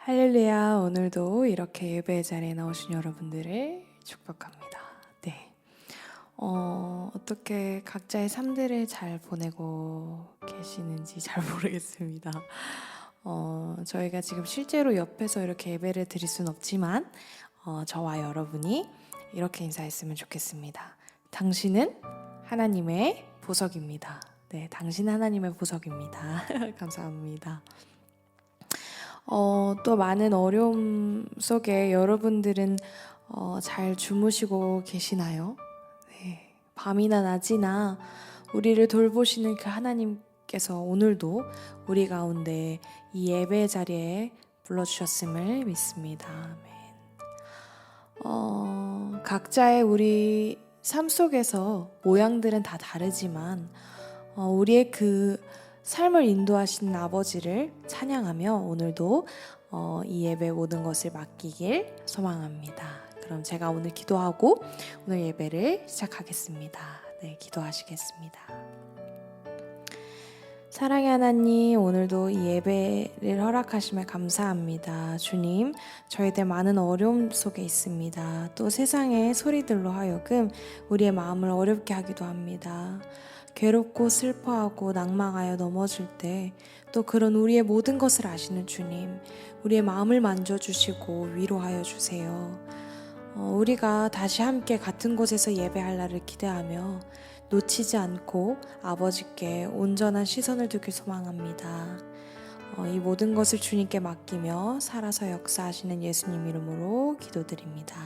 할렐루야, 오늘도 이렇게 예배 자리에 나오신 여러분들을 축복합니다. 네. 어떻게 각자의 삶들을 잘 보내고 계시는지 잘 모르겠습니다. 저희가 지금 실제로 옆에서 이렇게 예배를 드릴 순 없지만, 저와 여러분이 이렇게 인사했으면 좋겠습니다. 당신은 하나님의 보석입니다. 네, 당신은 하나님의 보석입니다. 감사합니다. 또 많은 어려움 속에 여러분들은 잘 주무시고 계시나요? 네, 밤이나 낮이나 우리를 돌보시는 그 하나님께서 오늘도 우리 가운데 이 예배 자리에 불러주셨음을 믿습니다. 아멘. 각자의 우리 삶 속에서 모양들은 다 다르지만 우리의 그 삶을 인도하시는 아버지를 찬양하며 오늘도 이 예배 모든 것을 맡기길 소망합니다. 그럼 제가 오늘 기도하고 오늘 예배를 시작하겠습니다. 네, 기도하시겠습니다. 사랑의 하나님, 오늘도 이 예배를 허락하심에 감사합니다. 주님, 저희들 많은 어려움 속에 있습니다. 또 세상의 소리들로 하여금 우리의 마음을 어렵게 하기도 합니다. 괴롭고 슬퍼하고 낭망하여 넘어질 때 또 그런 우리의 모든 것을 아시는 주님, 우리의 마음을 만져주시고 위로하여 주세요. 우리가 다시 함께 같은 곳에서 예배할 날을 기대하며 놓치지 않고 아버지께 온전한 시선을 두길 소망합니다. 이 모든 것을 주님께 맡기며 살아서 역사하시는 예수님 이름으로 기도드립니다.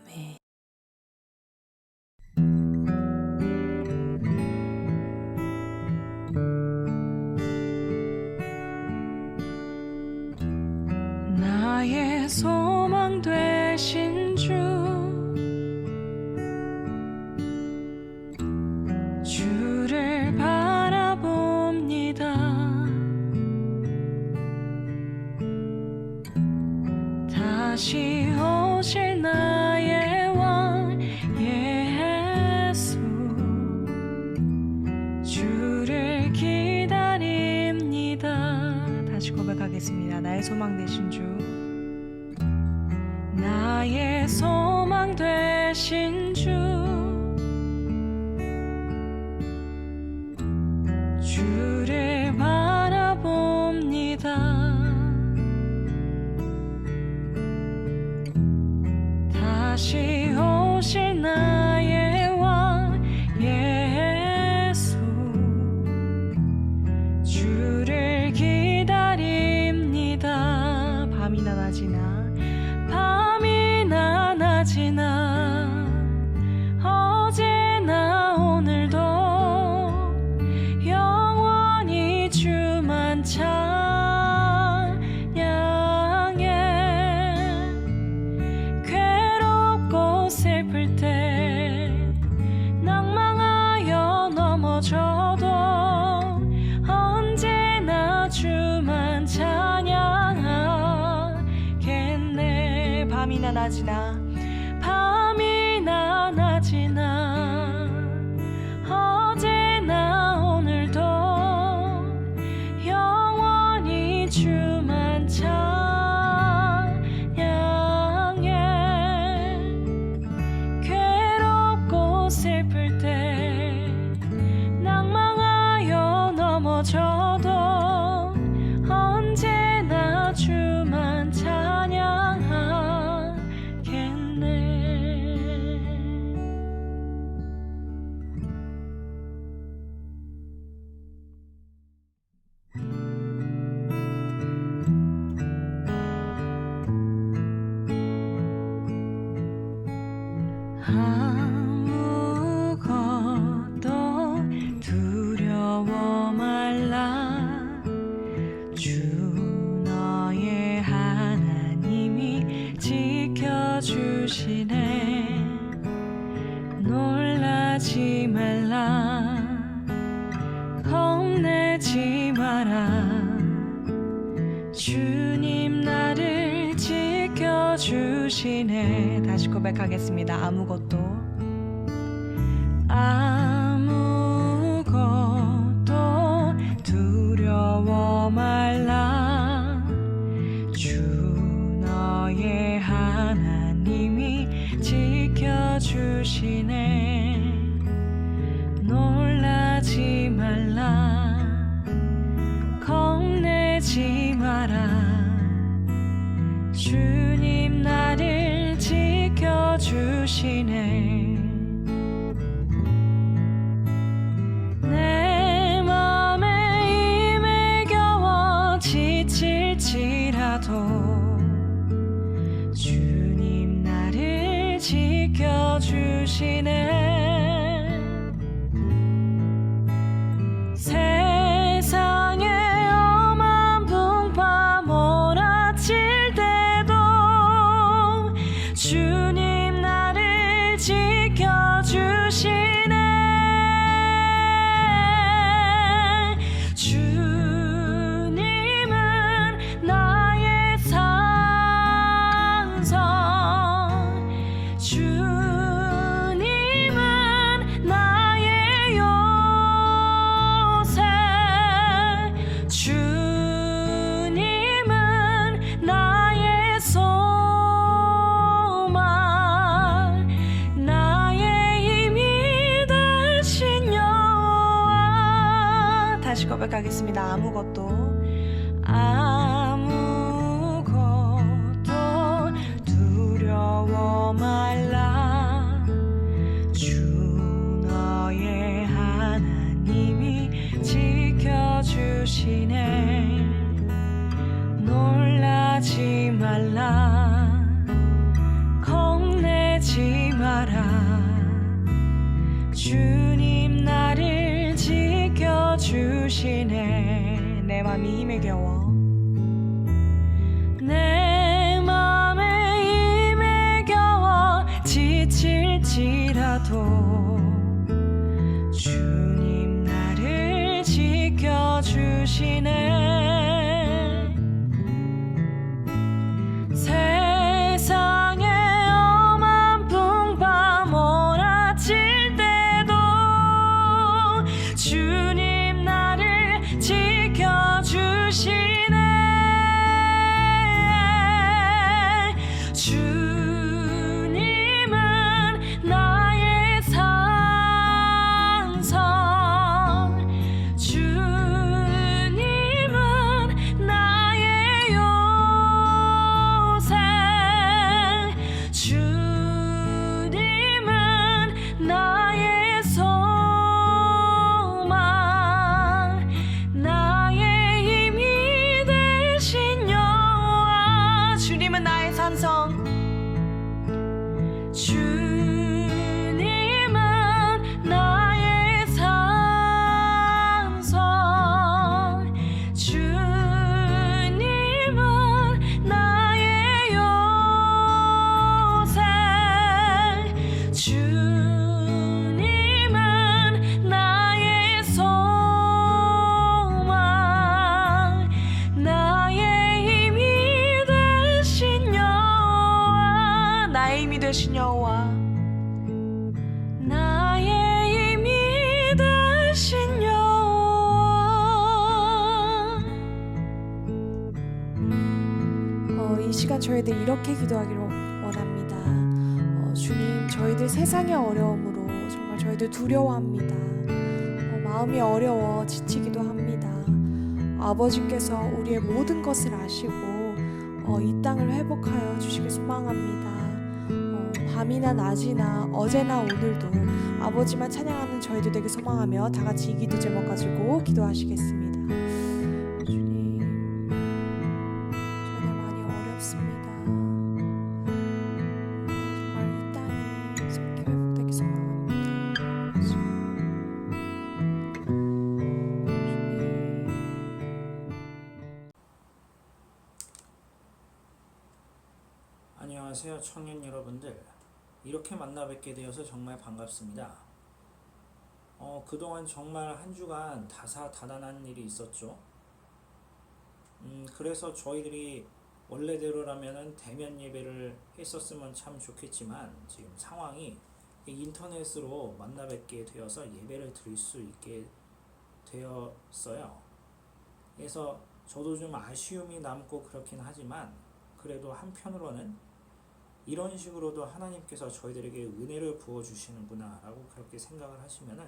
아멘. 나의 소망 되신 주, 주를 바라봅니다. 다시 오실 나의 왕 예수, 주를 기다립니다. 다시 고백하겠습니다. 나의 소망 되신 주, 나의 소망 되신 주, 주를 바라봅니다. 다시 오실 나의 왕 예수, 주를 기다립니다. 밤이나 낮이나 밤이나 낮이나 어제나 오늘도 영원히 주만 찬양해. 괴롭고 슬플 때 낭망하여 넘어져도 언제나 주만 찬양하겠네. 밤이나 낮이나 밤이나 낮이나 어제나 오늘도 영원히 주만 찬양해. 괴롭고 슬플 때 낭망하여 넘어져도 언제나 주만 찬양하겠네. 아무것도 두려워 말라. 주 너의 하나님이 지켜주시네. 놀라지 말라, 겁내지 마라. 주님 나를 지켜주시네. 다시 고백하겠습니다. 아무것도 두려워 말라. 주 놀라지 마라. 주님 나를 지켜주시네. 내 맘에 힘에 겨워 지칠지라도 주님 나를 지켜주시네. 세상에 험한 풍파 몰아칠 때도 주님 나를 지켜주시네. 주님은 나의 산성, 주님은 나의 요새, 주님은 나의 소망, 나의 힘이 되신 여호와. 다시 고백하겠습니다. 아무것도 두려워 말라. 주 너의 하나님이 지켜주시네. 놀라지 말라. 겁내지 마라. 주님 나를 지켜주시네. 내 맘이 힘에 겨워, 내 맘에 힘에 겨워 지칠지라도 주님 나를 지켜주시네. 세상에 험한 풍파 몰아칠 때도 주님 나를 지켜주시네. 주님은 나의 산성, 주님은 나의 요새, 주님은 나의 소망, 나의 힘이 되신 여호와. 주님은 나의 산성, 주님은 나의 산성, 주님은 나의 요새, 주님은 나의 소망, 나의 힘이 되신 여호와. 나의 힘이 되신 여호와. 나의 힘이 되신 여호와. 이 시간 저희들 이렇게 기도하기를 원합니다. 주님, 저희들 세상의 어려움으로 정말 저희들 두려워합니다. 마음이 어려워 지치기도 합니다. 아버지께서 우리의 모든 것을 아시고 이 땅을 회복하여 주시길 소망합니다. 밤이나 낮이나 어제나 오늘도 아버지만 찬양하는 저희들 되게 소망하며 다 같이 이 기도 제목 가지고 기도하시겠습니다. 주님, 저희들 많이 어렵습니다. 정말 이 땅이 속히 회복되기 소망합니다. 주님. 안녕하세요, 청년 여러분들. 이렇게 만나 뵙게 되어서 정말 반갑습니다. 그동안 정말 한 주간 다사다난한 일이 있었죠. 그래서 저희들이 원래대로라면은 대면 예배를 했었으면 참 좋겠지만 지금 상황이 인터넷으로 만나 뵙게 되어서 예배를 드릴 수 있게 되었어요. 그래서 저도 좀 아쉬움이 남고 그렇긴 하지만 그래도 한편으로는 이런 식으로도 하나님께서 저희들에게 은혜를 부어주시는구나 라고 그렇게 생각을 하시면은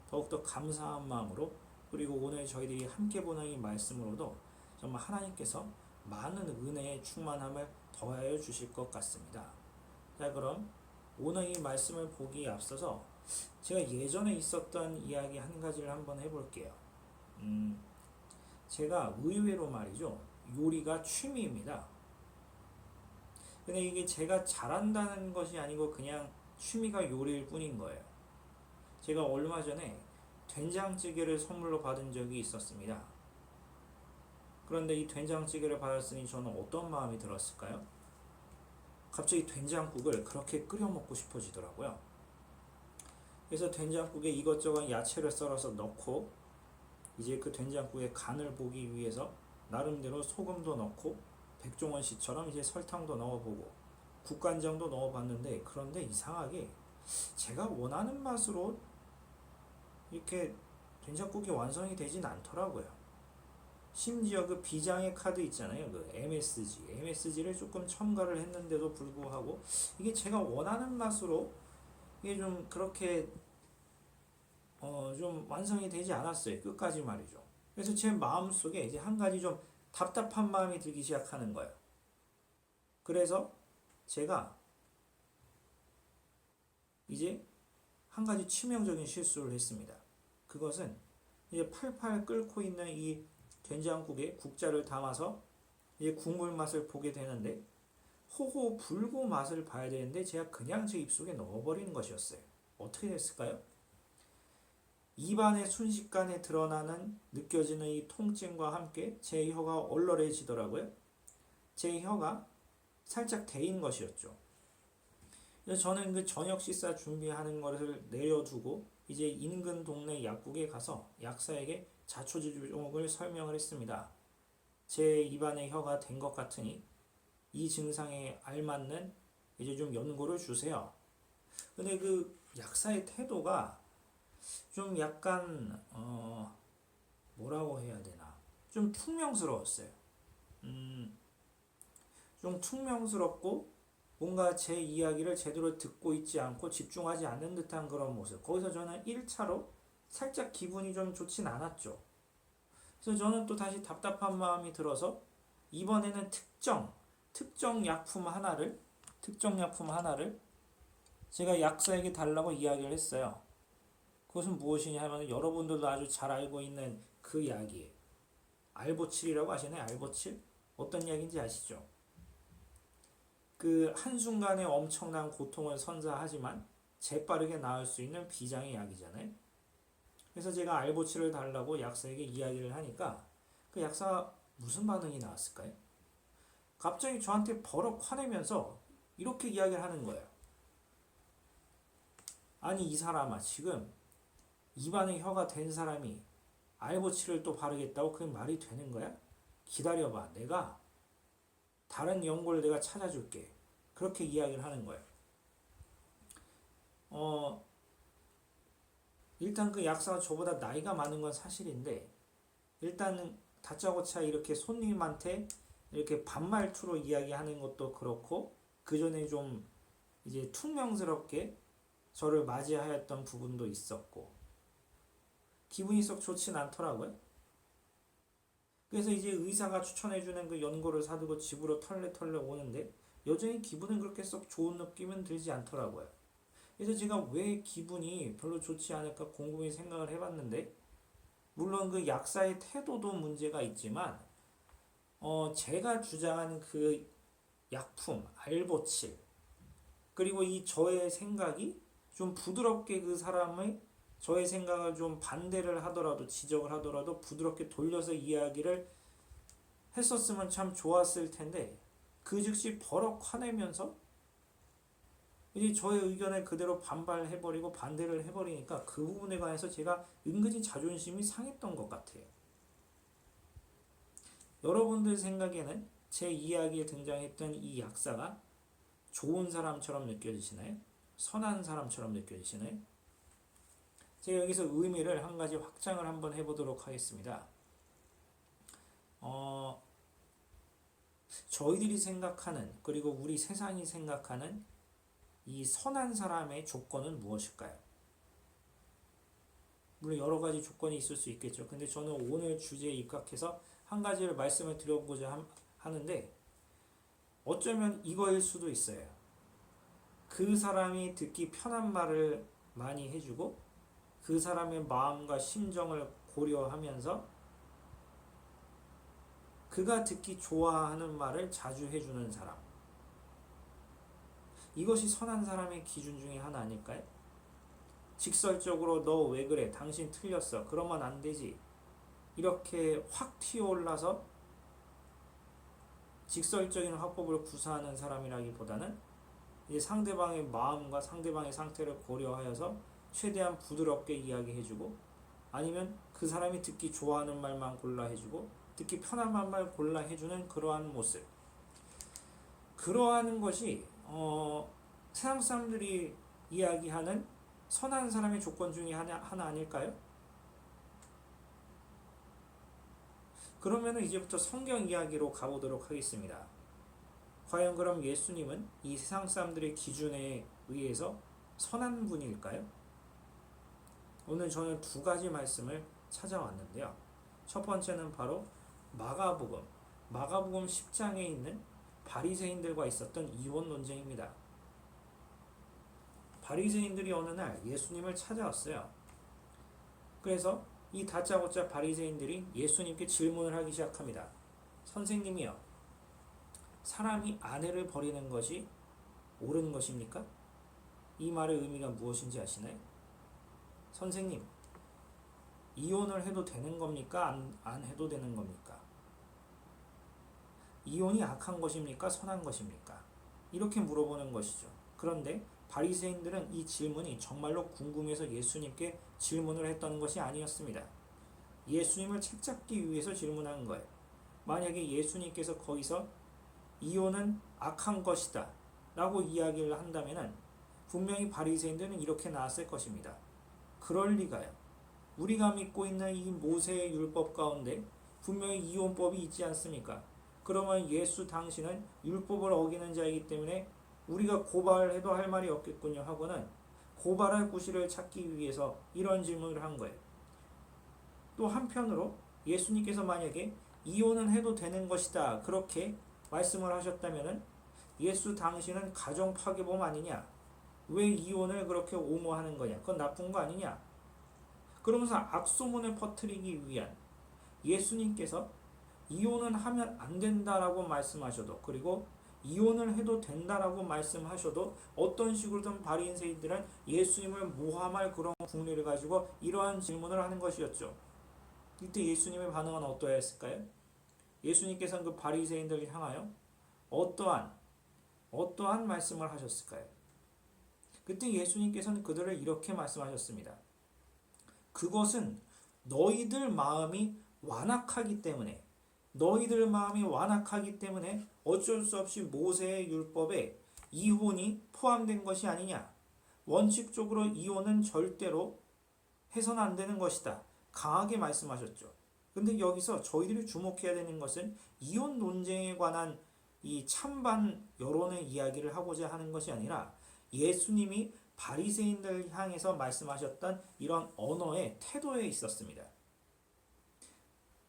더욱더 감사한 마음으로, 그리고 오늘 저희들이 함께 보는 이 말씀으로도 그러면 하나님께서 많은 은혜의 충만함을 더하여 주실 것 같습니다. 자, 그럼 오늘 이 말씀을 보기에 앞서서 제가 예전에 있었던 이야기 한 가지를 한번 해볼게요. 제가 의외로 말이죠, 요리가 취미입니다. 근데 이게 제가 잘한다는 것이 아니고 그냥 취미가 요리일 뿐인 거예요. 제가 얼마 전에 된장찌개를 선물로 받은 적이 있었습니다. 그런데 이 된장찌개를 받았으니 저는 어떤 마음이 들었을까요? 갑자기 된장국을 그렇게 끓여 먹고 싶어지더라고요. 그래서 된장국에 이것저것 야채를 썰어서 넣고 이제 그 된장국의 간을 보기 위해서 나름대로 소금도 넣고 백종원 씨처럼 이제 설탕도 넣어보고 국간장도 넣어봤는데, 그런데 이상하게 제가 원하는 맛으로 이렇게 된장국이 완성이 되진 않더라고요. 심지어 그 비장의 카드 있잖아요. 그 MSG를 조금 첨가를 했는데도 불구하고 이게 제가 원하는 맛으로 이게 좀 그렇게 좀 완성이 되지 않았어요. 끝까지 말이죠. 그래서 제 마음속에 이제 한 가지 좀 답답한 마음이 들기 시작하는 거예요. 그래서 제가 이제 한 가지 치명적인 실수를 했습니다. 그것은 이제 팔팔 끓고 있는 이 된장국에 국자를 담아서 이제 국물 맛을 보게 되는데, 호호 불고 맛을 봐야 되는데 제가 그냥 제 입속에 넣어버리는 것이었어요. 어떻게 됐을까요? 입안에 순식간에 드러나는 느껴지는 이 통증과 함께 제 혀가 얼얼해지더라고요. 제 혀가 살짝 데인 것이었죠. 그래서 저는 그 저녁 식사 준비하는 것을 내려두고 이제 인근 동네 약국에 가서 약사에게 자초지종을 설명을 했습니다. 제 입안에 혀가 된 것 같으니 이 증상에 알맞는 이제 좀 연고를 주세요. 근데 그 약사의 태도가 좀 약간 뭐라고 해야 되나, 좀 퉁명스러웠어요. 좀 퉁명스럽고 뭔가 제 이야기를 제대로 듣고 있지 않고 집중하지 않는 듯한 그런 모습. 거기서 저는 1차로 살짝 기분이 좀 좋진 않았죠. 그래서 저는 또 다시 답답한 마음이 들어서 이번에는 특정 약품 하나를 제가 약사에게 달라고 이야기를 했어요. 그것은 무엇이냐 하면 여러분들도 아주 잘 알고 있는 그 약이에요. 알보칠이라고 아시나요? 알보칠? 어떤 약인지 아시죠? 그 한순간에 엄청난 고통을 선사하지만 재빠르게 나을 수 있는 비장의 약이잖아요. 그래서 제가 알보칠을 달라고 약사에게 이야기를 하니까 그 약사가 무슨 반응이 나왔을까요? 갑자기 저한테 버럭 화내면서 이렇게 이야기를 하는 거예요. 아니 이 사람아, 지금 입안에 혀가 된 사람이 알보칠을 또 바르겠다고 그게 말이 되는 거야? 기다려봐, 내가 다른 연고를 내가 찾아줄게. 그렇게 이야기를 하는 거예요. 일단 그 약사가 저보다 나이가 많은 건 사실인데, 일단은 다짜고짜 이렇게 손님한테 이렇게 반말투로 이야기하는 것도 그렇고, 그 전에 좀 이제 퉁명스럽게 저를 맞이하였던 부분도 있었고, 기분이 썩 좋진 않더라고요. 그래서 이제 의사가 추천해주는 그 연고를 사두고 집으로 털레털레 오는데 여전히 기분은 그렇게 썩 좋은 느낌은 들지 않더라고요. 그래서 제가 왜 기분이 별로 좋지 않을까 곰곰이 생각을 해봤는데, 물론 그 약사의 태도도 문제가 있지만 제가 주장하는 그 약품 알보칠, 그리고 이 저의 생각이 좀 부드럽게 그 사람의 저의 생각을 좀 반대를 하더라도, 지적을 하더라도 부드럽게 돌려서 이야기를 했었으면 참 좋았을 텐데, 그 즉시 버럭 화내면서 이제 저의 의견을 그대로 반발해버리고 반대를 해버리니까 그 부분에 관해서 제가 은근히 자존심이 상했던 것 같아요. 여러분들 생각에는 제 이야기에 등장했던 이 약사가 좋은 사람처럼 느껴지시나요? 선한 사람처럼 느껴지시나요? 제가 여기서 의미를 한 가지 확장을 한번 해보도록 하겠습니다. 저희들이 생각하는, 그리고 우리 세상이 생각하는 이 선한 사람의 조건은 무엇일까요? 물론 여러 가지 조건이 있을 수 있겠죠. 근데 저는 오늘 주제에 입각해서 한 가지를 말씀을 드려보고자 하는데, 어쩌면 이거일 수도 있어요. 그 사람이 듣기 편한 말을 많이 해주고 그 사람의 마음과 심정을 고려하면서 그가 듣기 좋아하는 말을 자주 해주는 사람, 이것이 선한 사람의 기준 중에 하나 아닐까요? 직설적으로 너 왜 그래? 당신 틀렸어. 그러면 안 되지. 이렇게 확 튀어올라서 직설적인 화법을 구사하는 사람이라기보다는 이제 상대방의 마음과 상대방의 상태를 고려하여서 최대한 부드럽게 이야기해주고, 아니면 그 사람이 듣기 좋아하는 말만 골라 해주고 듣기 편한 말만 골라 해주는 그러한 모습, 그러한 것이 세상 사람들이 이야기하는 선한 사람의 조건 중에 하나 아닐까요? 그러면 이제부터 성경 이야기로 가보도록 하겠습니다. 과연 그럼 예수님은 이 세상 사람들의 기준에 의해서 선한 분일까요? 오늘 저는 두 가지 말씀을 찾아왔는데요. 첫 번째는 바로 마가복음 10장에 있는 바리새인들과 있었던 이혼 논쟁입니다. 바리새인들이 어느 날 예수님을 찾아왔어요. 그래서 이 다짜고짜 바리새인들이 예수님께 질문을 하기 시작합니다. 선생님이요, 사람이 아내를 버리는 것이 옳은 것입니까? 이 말의 의미가 무엇인지 아시나요? 선생님, 이혼을 해도 되는 겁니까? 안 해도 되는 겁니까? 이혼이 악한 것입니까? 선한 것입니까? 이렇게 물어보는 것이죠. 그런데 바리새인들은 이 질문이 정말로 궁금해서 예수님께 질문을 했던 것이 아니었습니다. 예수님을 책잡기 위해서 질문한 거예요. 만약에 예수님께서 거기서 이혼은 악한 것이다 라고 이야기를 한다면 분명히 바리새인들은 이렇게 나왔을 것입니다. 그럴 리가요. 우리가 믿고 있는 이 모세의 율법 가운데 분명히 이혼법이 있지 않습니까? 그러면 예수 당신은 율법을 어기는 자이기 때문에 우리가 고발을 해도 할 말이 없겠군요 하고는 고발할 구실을 찾기 위해서 이런 질문을 한 거예요. 또 한편으로 예수님께서 만약에 이혼은 해도 되는 것이다 그렇게 말씀을 하셨다면 예수 당신은 가정 파괴범 아니냐? 왜 이혼을 그렇게 옹호하는 거냐? 그건 나쁜 거 아니냐? 그러면서 악소문을 퍼뜨리기 위한 예수님께서 이혼은 하면 안 된다라고 말씀하셔도, 그리고 이혼을 해도 된다라고 말씀하셔도 어떤 식으로든 바리새인들은 예수님을 모함할 그런 국리를 가지고 이러한 질문을 하는 것이었죠. 이때 예수님의 반응은 어떠했을까요? 예수님께서는 그 바리새인들을 향하여 어떠한 말씀을 하셨을까요? 그때 예수님께서는 그들을 이렇게 말씀하셨습니다. 그것은 너희들 마음이 완악하기 때문에 어쩔 수 없이 모세의 율법에 이혼이 포함된 것이 아니냐. 원칙적으로 이혼은 절대로 해서는 안 되는 것이다. 강하게 말씀하셨죠. 근데 여기서 저희들이 주목해야 되는 것은 이혼 논쟁에 관한 이 찬반 여론의 이야기를 하고자 하는 것이 아니라 예수님이 바리새인들 향해서 말씀하셨던 이런 언어의 태도에 있었습니다.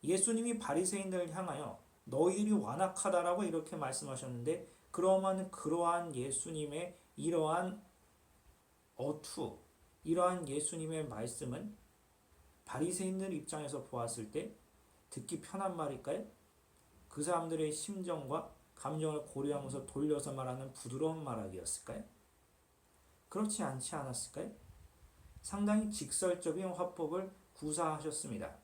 예수님이 바리새인들을 향하여 너희들이 완악하다라고 이렇게 말씀하셨는데, 그러면 그러한 예수님의 이러한 이러한 예수님의 말씀은 바리새인들 입장에서 보았을 때 듣기 편한 말일까요? 그 사람들의 심정과 감정을 고려하면서 돌려서 말하는 부드러운 말하기였을까요? 그렇지 않지 않았을까요? 상당히 직설적인 화법을 구사하셨습니다.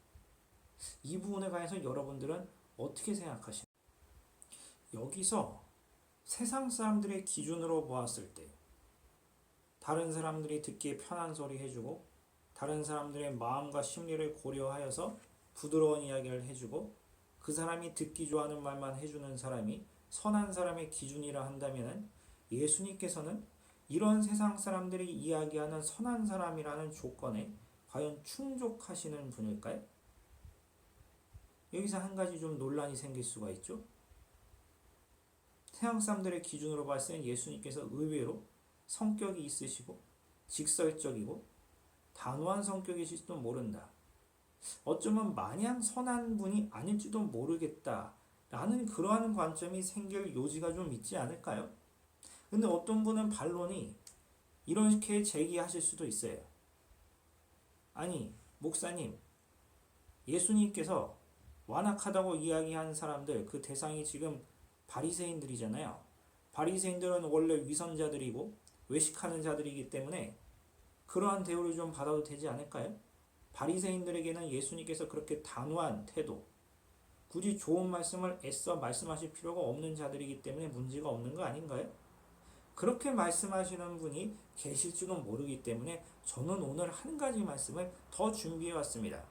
이 부분에 관해서 여러분들은 어떻게 생각하시나요? 여기서 세상 사람들의 기준으로 보았을 때 다른 사람들이 듣기에 편한 소리 해주고 다른 사람들의 마음과 심리를 고려하여서 부드러운 이야기를 해주고 그 사람이 듣기 좋아하는 말만 해주는 사람이 선한 사람의 기준이라 한다면 예수님께서는 이런 세상 사람들이 이야기하는 선한 사람이라는 조건에 과연 충족하시는 분일까요? 여기서 한 가지 좀 논란이 생길 수가 있죠. 세상 사람들의 기준으로 봤을 때 예수님께서 의외로 성격이 있으시고 직설적이고 단호한 성격이실지도 모른다. 어쩌면 마냥 선한 분이 아닐지도 모르겠다. 라는 그러한 관점이 생길 요지가 좀 있지 않을까요? 근데 어떤 분은 반론이 이렇게 제기하실 수도 있어요. 아니, 목사님, 예수님께서 완악하다고 이야기하는 사람들, 그 대상이 지금 바리새인들이잖아요. 바리새인들은 원래 위선자들이고 외식하는 자들이기 때문에 그러한 대우를 좀 받아도 되지 않을까요? 바리새인들에게는 예수님께서 그렇게 단호한 태도, 굳이 좋은 말씀을 애써 말씀하실 필요가 없는 자들이기 때문에 문제가 없는 거 아닌가요? 그렇게 말씀하시는 분이 계실지도 모르기 때문에 저는 오늘 한 가지 말씀을 더 준비해 왔습니다.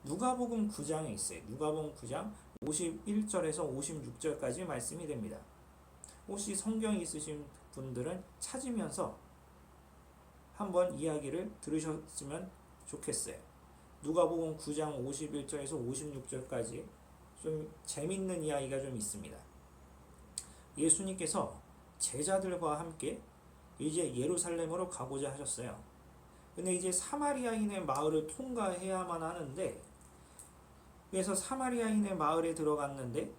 누가복음 9장에 있어요. 누가복음 9장 51절에서 56절까지 말씀이 됩니다. 혹시 성경이 있으신 분들은 찾으면서 한번 이야기를 들으셨으면 좋겠어요. 누가복음 9장 51절에서 56절까지 좀 재밌는 이야기가 좀 있습니다. 예수님께서 제자들과 함께 이제 예루살렘으로 가고자 하셨어요. 근데 이제 사마리아인의 마을을 통과해야만 하는데, 그래서 사마리아인의 마을에 들어갔는데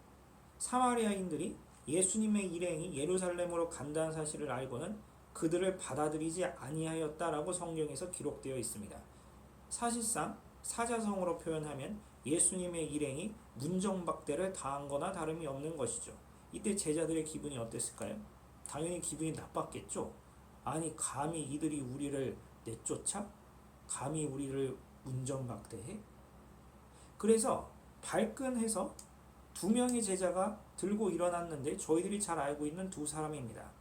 사마리아인들이 예수님의 일행이 예루살렘으로 간다는 사실을 알고는 그들을 받아들이지 아니하였다라고 성경에서 기록되어 있습니다. 사실상 사자성어로 표현하면 예수님의 일행이 문정박대를 당한 거나 다름이 없는 것이죠. 이때 제자들의 기분이 어땠을까요? 당연히 기분이 나빴겠죠. 아니, 감히 이들이 우리를 내쫓아? 감히 우리를 문정박대해? 그래서 발끈해서 두 명의 제자가 들고 일어났는데 저희들이 잘 알고 있는 두 사람입니다.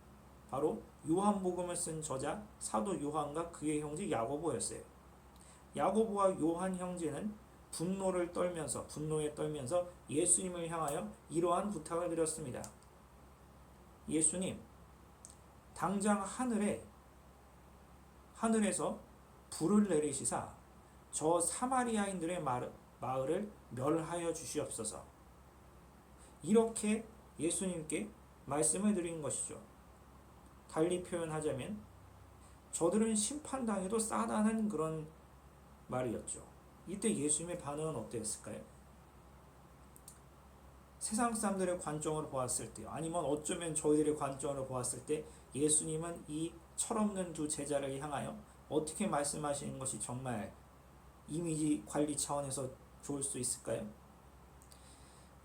바로 요한복음을 쓴 저자 사도 요한과 그의 형제 야고보였어요. 야고보와 요한 형제는 분노에 떨면서 예수님을 향하여 이러한 부탁을 드렸습니다. 예수님, 당장 하늘에서 불을 내리시사 저 사마리아인들의 마을을 멸하여 주시옵소서. 이렇게 예수님께 말씀을 드린 것이죠. 달리 표현하자면 저들은 심판당해도 싸다는 그런 말이었죠. 이때 예수님의 반응은 어땠을까요? 세상 사람들의 관점으로 보았을 때, 아니면 어쩌면 저희들의 관점으로 보았을 때 예수님은 이 철없는 두 제자를 향하여 어떻게 말씀하시는 것이 정말 이미지 관리 차원에서 좋을 수 있을까요?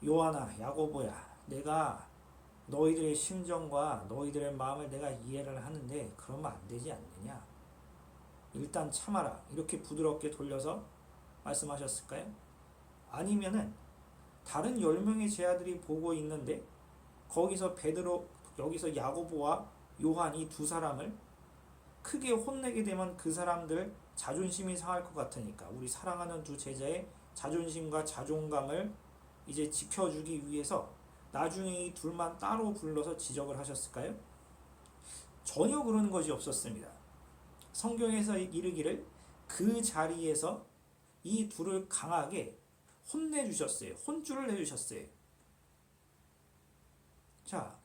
요한아, 야고보야, 내가 너희들의 심정과 너희들의 마음을 내가 이해를 하는데 그러면 안 되지 않느냐? 일단 참아라. 이렇게 부드럽게 돌려서 말씀하셨을까요? 아니면은 다른 10명의 제자들이 보고 있는데 거기서 여기서 야고보와 요한이 두 사람을 크게 혼내게 되면 그 사람들 자존심이 상할 것 같으니까 우리 사랑하는 두 제자의 자존심과 자존감을 이제 지켜주기 위해서 나중에 이 둘만 따로 불러서 지적을 하셨을까요? 전혀 그런 것이 없었습니다. 성경에서 이르기를 그 자리에서 이 둘을 강하게 혼내주셨어요. 혼쭐을 내주셨어요. 자,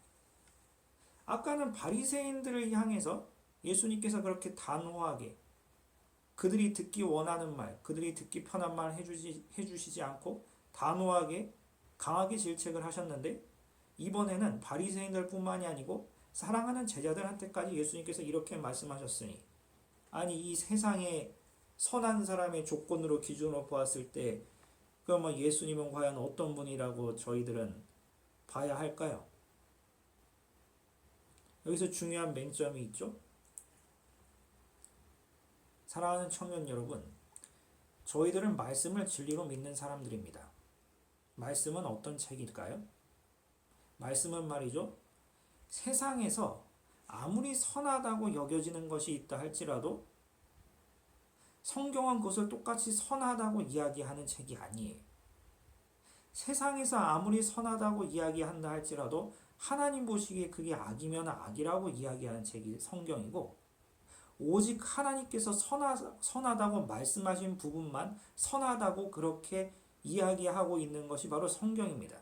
아까는 바리새인들을 향해서 예수님께서 그렇게 단호하게 그들이 듣기 원하는 말, 그들이 듣기 편한 말 해주시지 않고 단호하게 강하게 질책을 하셨는데, 이번에는 바리새인들 뿐만이 아니고 사랑하는 제자들한테까지 예수님께서 이렇게 말씀하셨으니, 아니 이 세상의 선한 사람의 조건으로 기준으로 보았을 때 그러면 예수님은 과연 어떤 분이라고 저희들은 봐야 할까요? 여기서 중요한 맹점이 있죠. 사랑하는 청년 여러분, 저희들은 말씀을 진리로 믿는 사람들입니다. 말씀은 어떤 책일까요? 말씀은 말이죠, 세상에서 아무리 선하다고 여겨지는 것이 있다 할지라도 성경은 그것을 똑같이 선하다고 이야기하는 책이 아니에요. 세상에서 아무리 선하다고 이야기한다 할지라도 하나님 보시기에 그게 악이면 악이라고 이야기하는 책이 성경이고, 오직 하나님께서 선하다고 말씀하신 부분만 선하다고 그렇게 이야기하고 있는 것이 바로 성경입니다.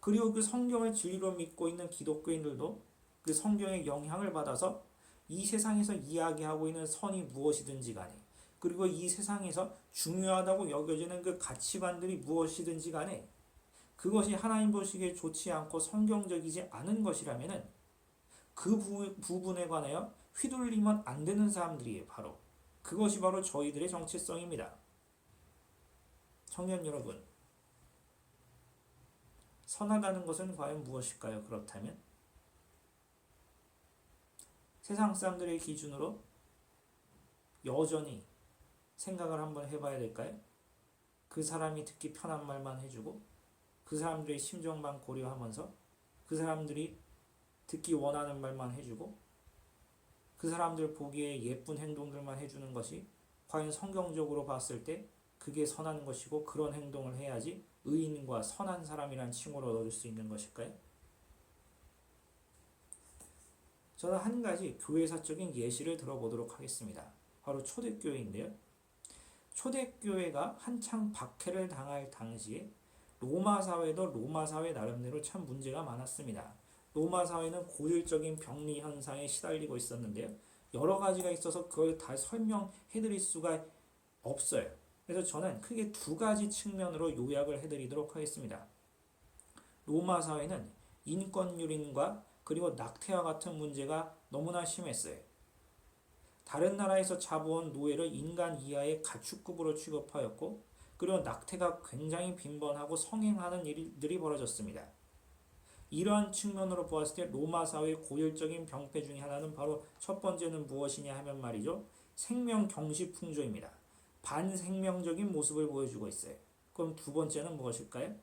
그리고 그 성경을 진리로 믿고 있는 기독교인들도 그 성경의 영향을 받아서 이 세상에서 이야기하고 있는 선이 무엇이든지 간에, 그리고 이 세상에서 중요하다고 여겨지는 그 가치관들이 무엇이든지 간에 그것이 하나님 보시기에 좋지 않고 성경적이지 않은 것이라면은 그 부분에 관하여 휘둘리면 안 되는 사람들이에요. 바로 그것이 바로 저희들의 정체성입니다. 청년 여러분, 선하다는 것은 과연 무엇일까요? 그렇다면 세상 사람들의 기준으로 여전히 생각을 한번 해봐야 될까요? 그 사람이 듣기 편한 말만 해주고 그 사람들의 심정만 고려하면서 그 사람들이 듣기 원하는 말만 해주고 그 사람들 보기에 예쁜 행동들만 해주는 것이 과연 성경적으로 봤을 때 그게 선한 것이고 그런 행동을 해야지 의인과 선한 사람이란 칭호를 얻을 수 있는 것일까요? 저는 한 가지 교회사적인 예시를 들어보도록 하겠습니다. 바로 초대교회인데요. 초대교회가 한창 박해를 당할 당시에 로마 사회도 로마 사회 나름대로 참 문제가 많았습니다. 로마 사회는 고질적인 병리 현상에 시달리고 있었는데요. 여러 가지가 있어서 그걸 다 설명해드릴 수가 없어요. 그래서 저는 크게 두 가지 측면으로 요약을 해드리도록 하겠습니다. 로마 사회는 인권유린과 그리고 낙태와 같은 문제가 너무나 심했어요. 다른 나라에서 잡아온 노예를 인간 이하의 가축급으로 취급하였고 그리고 낙태가 굉장히 빈번하고 성행하는 일들이 벌어졌습니다. 이러한 측면으로 보았을 때 로마 사회의 고질적인 병폐 중에 하나는 바로 첫 번째는 무엇이냐 하면 말이죠. 생명경시풍조입니다. 반생명적인 모습을 보여주고 있어요. 그럼 두 번째는 무엇일까요?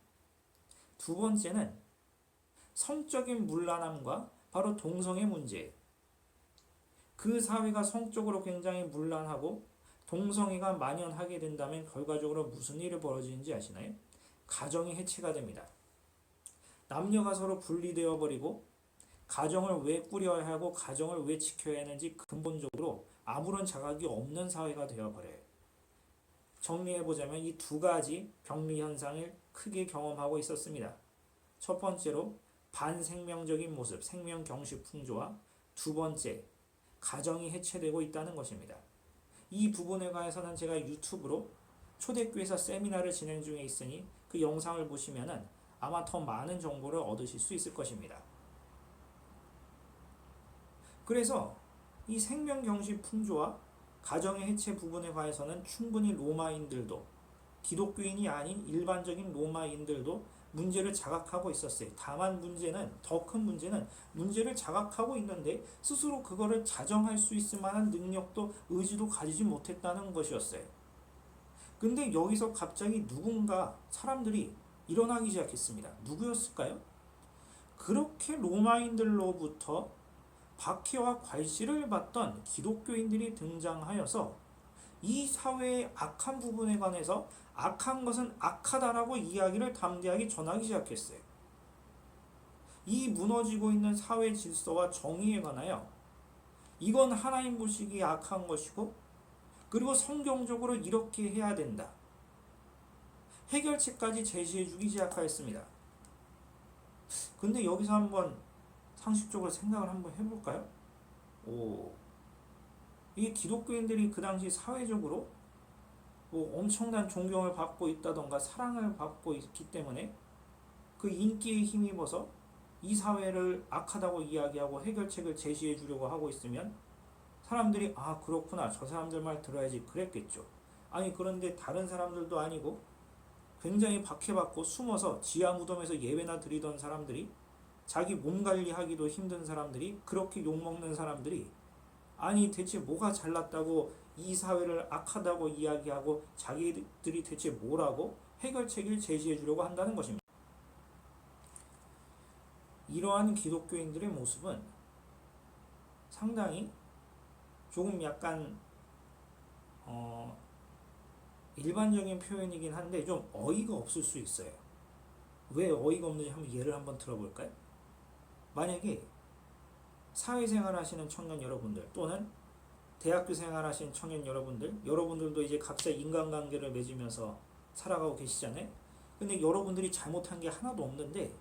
두 번째는 성적인 문란함과 바로 동성애 문제예요. 그 사회가 성적으로 굉장히 문란하고 동성애가 만연하게 된다면 결과적으로 무슨 일이 벌어지는지 아시나요? 가정이 해체가 됩니다. 남녀가 서로 분리되어 버리고 가정을 왜 꾸려야 하고 가정을 왜 지켜야 하는지 근본적으로 아무런 자각이 없는 사회가 되어버려요. 정리해보자면 이 두 가지 병리 현상을 크게 경험하고 있었습니다. 첫 번째로 반생명적인 모습, 생명경시풍조와 두 번째, 가정이 해체되고 있다는 것입니다. 이 부분에 관해서는 제가 유튜브로 초대교회에서 세미나를 진행 중에 있으니 그 영상을 보시면은 아마 더 많은 정보를 얻으실 수 있을 것입니다. 그래서 이 생명경시 풍조와 가정의 해체 부분에 관해서는 충분히 로마인들도 기독교인이 아닌 일반적인 로마인들도 문제를 자각하고 있었어요. 다만 문제는 더 큰 문제는 문제를 자각하고 있는데 스스로 그거를 자정할 수 있을 만한 능력도 의지도 가지지 못했다는 것이었어요. 근데 여기서 갑자기 누군가 사람들이 일어나기 시작했습니다. 누구였을까요? 그렇게 로마인들로부터 박해와 괄시를 받던 기독교인들이 등장하여서 이 사회의 악한 부분에 관해서 악한 것은 악하다라고 이야기를 담대하게 전하기 시작했어요. 이 무너지고 있는 사회 질서와 정의에 관하여 이건 하나님 보시기에 악한 것이고 그리고 성경적으로 이렇게 해야 된다. 해결책까지 제시해주기 시작하였습니다. 근데 여기서 한번 상식적으로 생각을 한번 해볼까요? 이게 기독교인들이 그 당시 사회적으로 뭐 엄청난 존경을 받고 있다던가 사랑을 받고 있기 때문에 그 인기에 힘입어서 이 사회를 악하다고 이야기하고 해결책을 제시해 주려고 하고 있으면 사람들이 아 그렇구나 저 사람들 말 들어야지 그랬겠죠. 아니 그런데 다른 사람들도 아니고 굉장히 박해받고 숨어서 지하 무덤에서 예배나 드리던 사람들이 자기 몸 관리하기도 힘든 사람들이 그렇게 욕먹는 사람들이 아니 대체 뭐가 잘났다고 이 사회를 악하다고 이야기하고 자기들이 대체 뭐라고 해결책을 제시해 주려고 한다는 것입니다. 이러한 기독교인들의 모습은 상당히 조금 약간 일반적인 표현이긴 한데 좀 어이가 없을 수 있어요. 왜 어이가 없는지 한번 예를 한번 들어볼까요? 만약에 사회생활 하시는 청년 여러분들 또는 대학교 생활하시는 청년 여러분들도 이제 각자 인간관계를 맺으면서 살아가고 계시잖아요. 근데 여러분들이 잘못한 게 하나도 없는데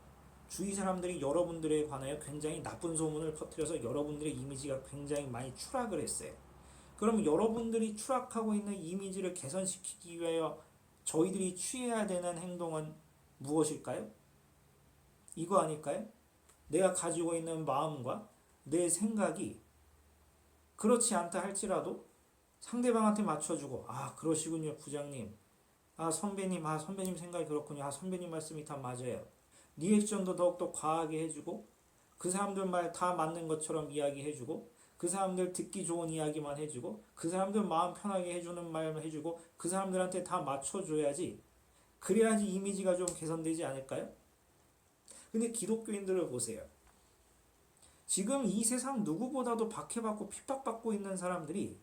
주위 사람들이 여러분들에 관하여 굉장히 나쁜 소문을 퍼뜨려서 여러분들의 이미지가 굉장히 많이 추락을 했어요. 그럼 여러분들이 추락하고 있는 이미지를 개선시키기 위하여 저희들이 취해야 되는 행동은 무엇일까요? 이거 아닐까요? 내가 가지고 있는 마음과 내 생각이 그렇지 않다 할지라도 상대방한테 맞춰주고, 아 그러시군요 부장님, 아 선배님 생각이 그렇군요, 아 선배님 말씀이 다 맞아요, 리액션도 더욱더 과하게 해주고, 그 사람들 말 다 맞는 것처럼 이야기해주고, 그 사람들 듣기 좋은 이야기만 해주고, 그 사람들 마음 편하게 해주는 말만 해주고, 그 사람들한테 다 맞춰줘야지, 그래야지 이미지가 좀 개선되지 않을까요? 근데 기독교인들을 보세요. 지금 이 세상 누구보다도 박해받고 핍박받고 있는 사람들이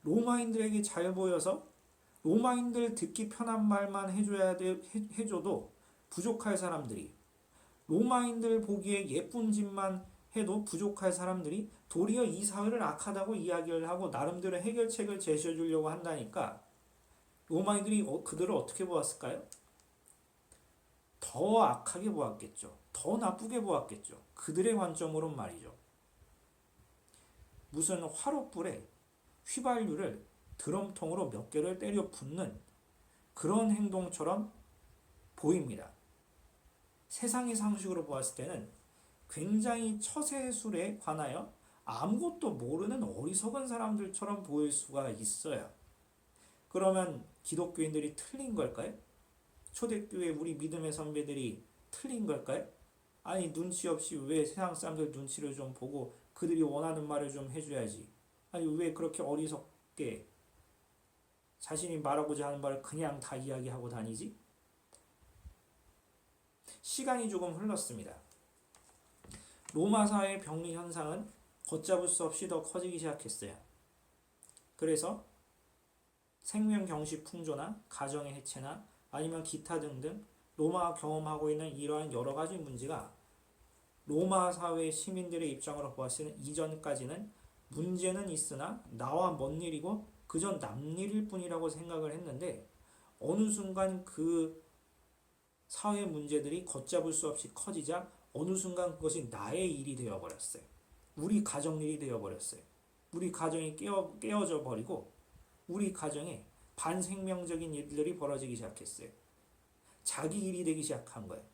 로마인들에게 잘 보여서 로마인들 듣기 편한 말만 해줘도 부족할 사람들이, 로마인들 보기에 예쁜 짓만 해도 부족할 사람들이 도리어 이 사회를 악하다고 이야기를 하고 나름대로 해결책을 제시해 주려고 한다니까, 로마인들이 그들을 어떻게 보았을까요? 더 악하게 보았겠죠. 더 나쁘게 보았겠죠. 그들의 관점으로는 말이죠. 무슨 화롯불에 휘발유를 드럼통으로 몇 개를 때려 붓는 그런 행동처럼 보입니다. 세상의 상식으로 보았을 때는 굉장히 처세술에 관하여 아무것도 모르는 어리석은 사람들처럼 보일 수가 있어요. 그러면 기독교인들이 틀린 걸까요? 초대교회 우리 믿음의 선배들이 틀린 걸까요? 아니 눈치 없이 왜 세상 사람들 눈치를 좀 보고 그들이 원하는 말을 좀 해줘야지, 아니 왜 그렇게 어리석게 자신이 말하고자 하는 말을 그냥 다 이야기하고 다니지? 시간이 조금 흘렀습니다. 로마 사회의 병리 현상은 걷잡을 수 없이 더 커지기 시작했어요. 그래서 생명 경시 풍조나 가정의 해체나 아니면 기타 등등 로마가 경험하고 있는 이러한 여러 가지 문제가 로마 사회 시민들의 입장으로 보았을 때 이전까지는 문제는 있으나 나와 먼 일이고 그저 남일일 뿐이라고 생각을 했는데, 어느 순간 그 사회 문제들이 걷잡을 수 없이 커지자 어느 순간 그것이 나의 일이 되어버렸어요. 우리 가정 일이 되어버렸어요. 우리 가정이 깨어져 버리고 우리 가정에 반생명적인 일들이 벌어지기 시작했어요. 자기 일이 되기 시작한 거예요.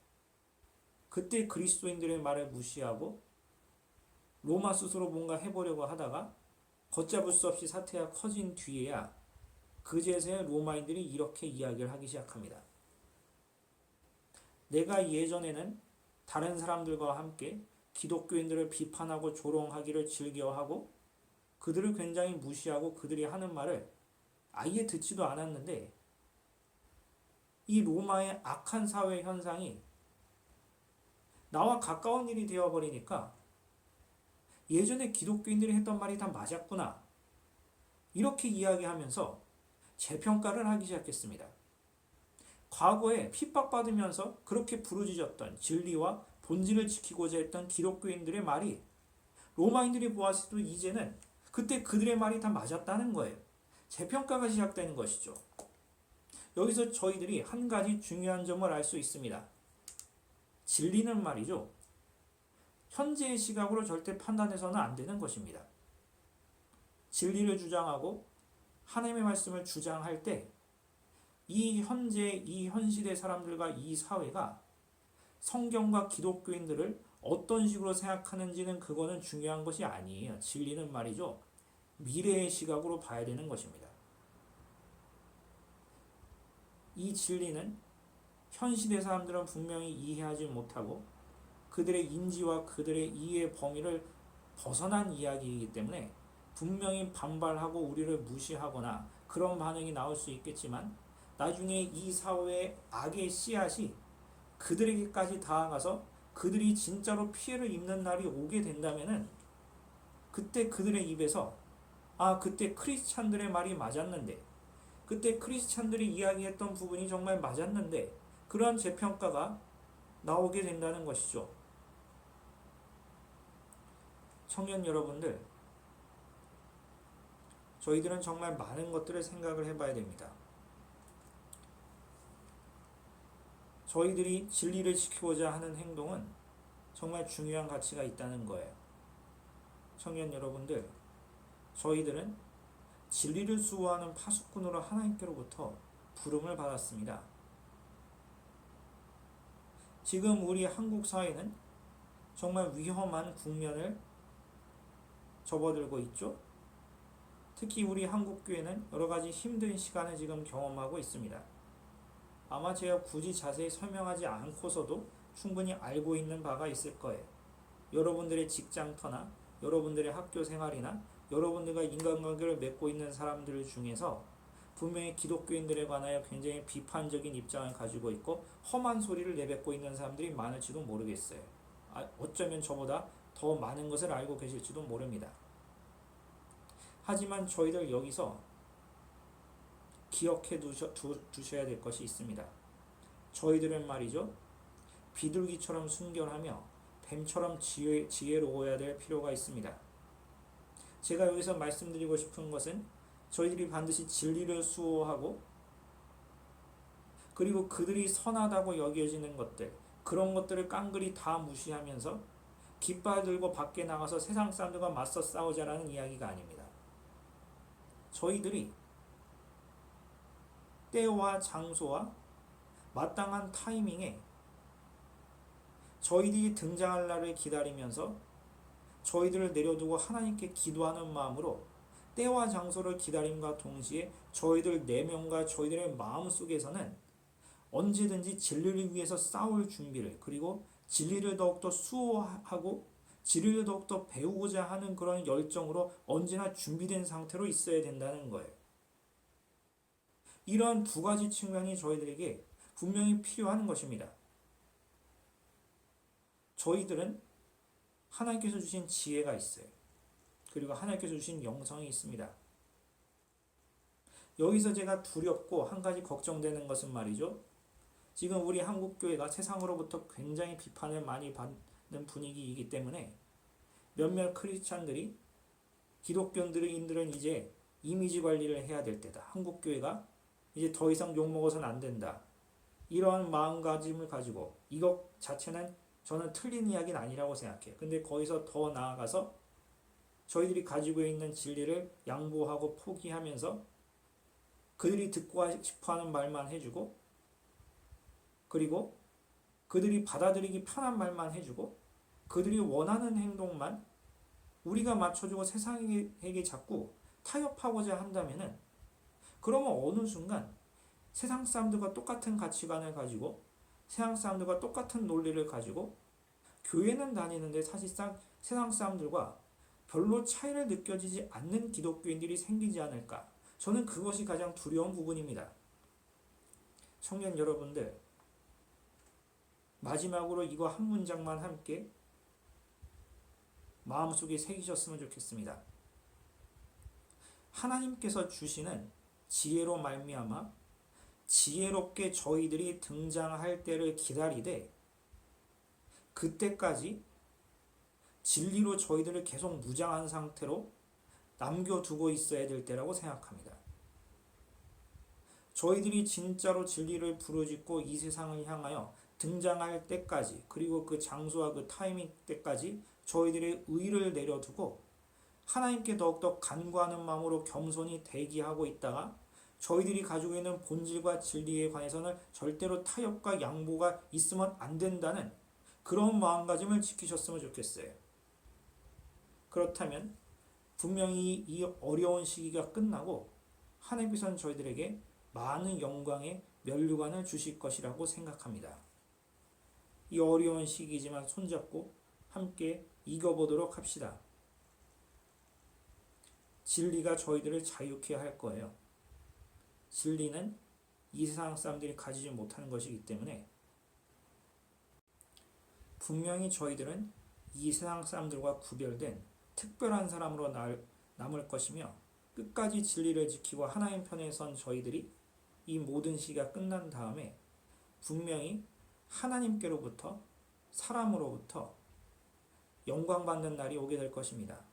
그때 그리스도인들의 말을 무시하고 로마 스스로 뭔가 해보려고 하다가 걷잡을 수 없이 사태가 커진 뒤에야 그제서야 로마인들이 이렇게 이야기를 하기 시작합니다. 내가 예전에는 다른 사람들과 함께 기독교인들을 비판하고 조롱하기를 즐겨하고 그들을 굉장히 무시하고 그들이 하는 말을 아예 듣지도 않았는데, 이 로마의 악한 사회 현상이 나와 가까운 일이 되어버리니까 예전에 기독교인들이 했던 말이 다 맞았구나, 이렇게 이야기하면서 재평가를 하기 시작했습니다. 과거에 핍박받으면서 그렇게 부르짖었던 진리와 본질을 지키고자 했던 기독교인들의 말이 로마인들이 보았을 때 이제는 그때 그들의 말이 다 맞았다는 거예요. 재평가가 시작되는 것이죠. 여기서 저희들이 한 가지 중요한 점을 알 수 있습니다. 진리는 말이죠, 현재의 시각으로 절대 판단해서는 안 되는 것입니다. 진리를 주장하고 하나님의 말씀을 주장할 때 이 현재, 이 현시대 사람들과 이 사회가 성경과 기독교인들을 어떤 식으로 생각하는지는 그거는 중요한 것이 아니에요. 진리는 말이죠, 미래의 시각으로 봐야 되는 것입니다. 이 진리는 현시대 사람들은 분명히 이해하지 못하고 그들의 인지와 그들의 이해 범위를 벗어난 이야기이기 때문에 분명히 반발하고 우리를 무시하거나 그런 반응이 나올 수 있겠지만, 나중에 이 사회의 악의 씨앗이 그들에게까지 닿아가서 그들이 진짜로 피해를 입는 날이 오게 된다면은 그때 그들의 입에서 아 그때 크리스찬들의 말이 맞았는데, 그때 크리스찬들이 이야기했던 부분이 정말 맞았는데, 그러한 재평가가 나오게 된다는 것이죠. 청년 여러분들, 저희들은 정말 많은 것들을 생각을 해봐야 됩니다. 저희들이 진리를 지키고자 하는 행동은 정말 중요한 가치가 있다는 거예요. 청년 여러분들, 저희들은 진리를 수호하는 파수꾼으로 하나님께로부터 부름을 받았습니다. 지금 우리 한국 사회는 정말 위험한 국면을 접어들고 있죠. 특히 우리 한국 교회는 여러 가지 힘든 시간을 지금 경험하고 있습니다. 아마 제가 굳이 자세히 설명하지 않고서도 충분히 알고 있는 바가 있을 거예요. 여러분들의 직장터나 여러분들의 학교 생활이나 여러분들과 인간관계를 맺고 있는 사람들 중에서 분명히 기독교인들에 관하여 굉장히 비판적인 입장을 가지고 있고 험한 소리를 내뱉고 있는 사람들이 많을지도 모르겠어요. 어쩌면 저보다 더 많은 것을 알고 계실지도 모릅니다. 하지만 저희들 여기서 기억해 두셔야 될 것이 있습니다. 저희들은 말이죠, 비둘기처럼 순결하며 뱀처럼 지혜로워야 될 필요가 있습니다. 제가 여기서 말씀드리고 싶은 것은 저희들이 반드시 진리를 수호하고 그리고 그들이 선하다고 여겨지는 것들, 그런 것들을 깡그리 다 무시하면서 깃발 들고 밖에 나가서 세상 사람들과 맞서 싸우자라는 이야기가 아닙니다. 저희들이 때와 장소와 마땅한 타이밍에 저희들이 등장할 날을 기다리면서 저희들을 내려두고 하나님께 기도하는 마음으로 때와 장소를 기다림과 동시에 저희들 내면과 저희들의 마음 속에서는 언제든지 진리를 위해서 싸울 준비를, 그리고 진리를 더욱더 수호하고 진리를 더욱더 배우고자 하는 그런 열정으로 언제나 준비된 상태로 있어야 된다는 거예요. 이러한 두 가지 측면이 저희들에게 분명히 필요한 것입니다. 저희들은 하나님께서 주신 지혜가 있어요. 그리고 하나님께서 주신 영성이 있습니다. 여기서 제가 두렵고 한 가지 걱정되는 것은 말이죠, 지금 우리 한국교회가 세상으로부터 굉장히 비판을 많이 받는 분위기이기 때문에 몇몇 크리스찬들이 기독교인들은 이제 이미지 관리를 해야 될 때다. 한국교회가 이제 더 이상 욕먹어서는 안 된다. 이러한 마음가짐을 가지고, 이것 자체는 저는 틀린 이야기는 아니라고 생각해요. 근데 거기서 더 나아가서 저희들이 가지고 있는 진리를 양보하고 포기하면서 그들이 듣고 싶어하는 말만 해주고, 그리고 그들이 받아들이기 편한 말만 해주고, 그들이 원하는 행동만 우리가 맞춰주고 세상에게 자꾸 타협하고자 한다면은, 그러면 어느 순간 세상 사람들과 똑같은 가치관을 가지고 세상 사람들과 똑같은 논리를 가지고 교회는 다니는데 사실상 세상 사람들과 별로 차이를 느껴지지 않는 기독교인들이 생기지 않을까. 저는 그것이 가장 두려운 부분입니다. 청년 여러분들, 마지막으로 이거 한 문장만 함께 마음속에 새기셨으면 좋겠습니다. 하나님께서 주시는 지혜로 말미암아 지혜롭게 저희들이 등장할 때를 기다리되, 그때까지 진리로 저희들을 계속 무장한 상태로 남겨두고 있어야 될 때라고 생각합니다. 저희들이 진짜로 진리를 부르짖고 이 세상을 향하여 등장할 때까지, 그리고 그 장소와 그 타이밍 때까지 저희들의 의를 내려두고 하나님께 더욱더 간구하는 마음으로 겸손히 대기하고 있다가 저희들이 가지고 있는 본질과 진리에 관해서는 절대로 타협과 양보가 있으면 안 된다는 그런 마음가짐을 지키셨으면 좋겠어요. 그렇다면 분명히 이 어려운 시기가 끝나고 하나님께서는 저희들에게 많은 영광의 면류관을 주실 것이라고 생각합니다. 이 어려운 시기지만 손잡고 함께 이겨보도록 합시다. 진리가 저희들을 자유케 할 거예요. 진리는 이 세상 사람들이 가지지 못하는 것이기 때문에 분명히 저희들은 이 세상 사람들과 구별된 특별한 사람으로 남을 것이며, 끝까지 진리를 지키고 하나님 편에 선 저희들이 이 모든 시기가 끝난 다음에 분명히 하나님께로부터, 사람으로부터 영광받는 날이 오게 될 것입니다.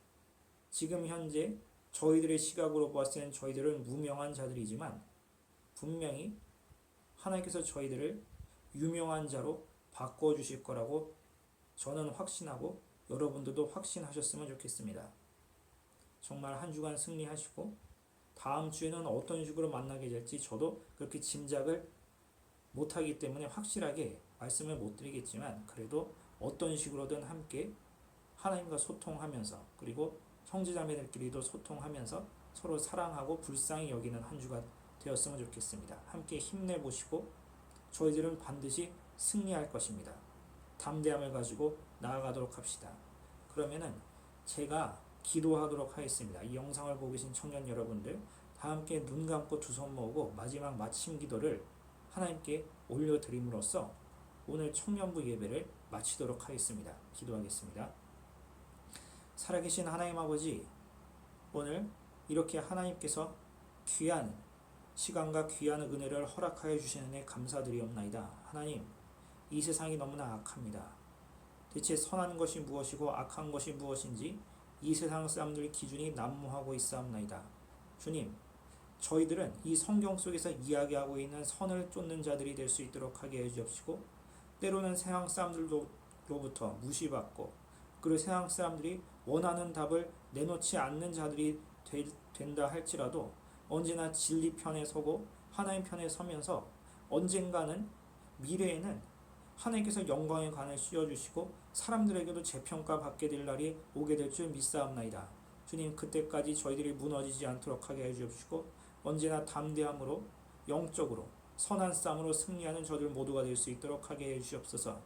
지금 현재 저희들의 시각으로 보았을 때는 저희들은 무명한 자들이지만 분명히 하나님께서 저희들을 유명한 자로 바꿔주실 거라고 저는 확신하고 여러분들도 확신하셨으면 좋겠습니다. 정말 한 주간 승리하시고 다음 주에는 어떤 식으로 만나게 될지 저도 그렇게 짐작을 못하기 때문에 확실하게 말씀을 못 드리겠지만, 그래도 어떤 식으로든 함께 하나님과 소통하면서, 그리고 형제자매들끼리도 소통하면서 서로 사랑하고 불쌍히 여기는 한 주가 되었으면 좋겠습니다. 함께 힘내보시고 저희들은 반드시 승리할 것입니다. 담대함을 가지고 나아가도록 합시다. 그러면은 제가 기도하도록 하겠습니다. 이 영상을 보고 계신 청년 여러분들, 다 함께 눈 감고 두 손 모으고 마지막 마침 기도를 하나님께 올려드림으로써 오늘 청년부 예배를 마치도록 하겠습니다. 기도하겠습니다. 살아계신 하나님 아버지, 오늘 이렇게 하나님께서 귀한 시간과 귀한 은혜를 허락하여 주시는 데 감사드리옵나이다. 하나님, 이 세상이 너무나 악합니다. 대체 선한 것이 무엇이고 악한 것이 무엇인지 이 세상 사람들의 기준이 난무하고 있사옵나이다. 주님, 저희들은 이 성경 속에서 이야기하고 있는 선을 쫓는 자들이 될 수 있도록 하게 해주옵시고, 때로는 세상 사람들로부터 무시받고, 그리고 세상 사람들이 원하는 답을 내놓지 않는 자들이 된다 할지라도 언제나 진리 편에 서고 하나님 편에 서면서 언젠가는, 미래에는 하나님께서 영광의 관을 씌워주시고 사람들에게도 재평가 받게 될 날이 오게 될 줄 믿사옵나이다. 주님, 그때까지 저희들이 무너지지 않도록 하게 해주옵시고 언제나 담대함으로 영적으로 선한 싸움으로 승리하는 저들 모두가 될 수 있도록 하게 해주시옵소서.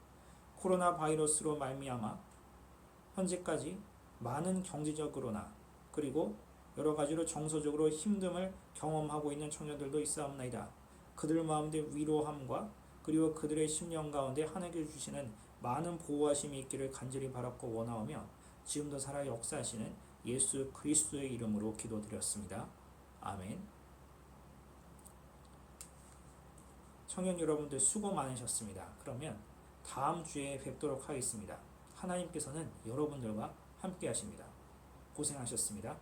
코로나 바이러스로 말미암아 현재까지 많은 경제적으로나 그리고 여러 가지로 정서적으로 힘듦을 경험하고 있는 청년들도 있사옵나이다. 그들 마음대 위로함과 그리고 그들의 심령 가운데 하나님께 주시는 많은 보호하심이 있기를 간절히 바랐고 원하오며, 지금도 살아 역사하시는 예수 그리스도의 이름으로 기도드렸습니다. 아멘. 청년 여러분들 수고 많으셨습니다. 그러면 다음 주에 뵙도록 하겠습니다. 하나님께서는 여러분들과 함께 하십니다. 고생하셨습니다.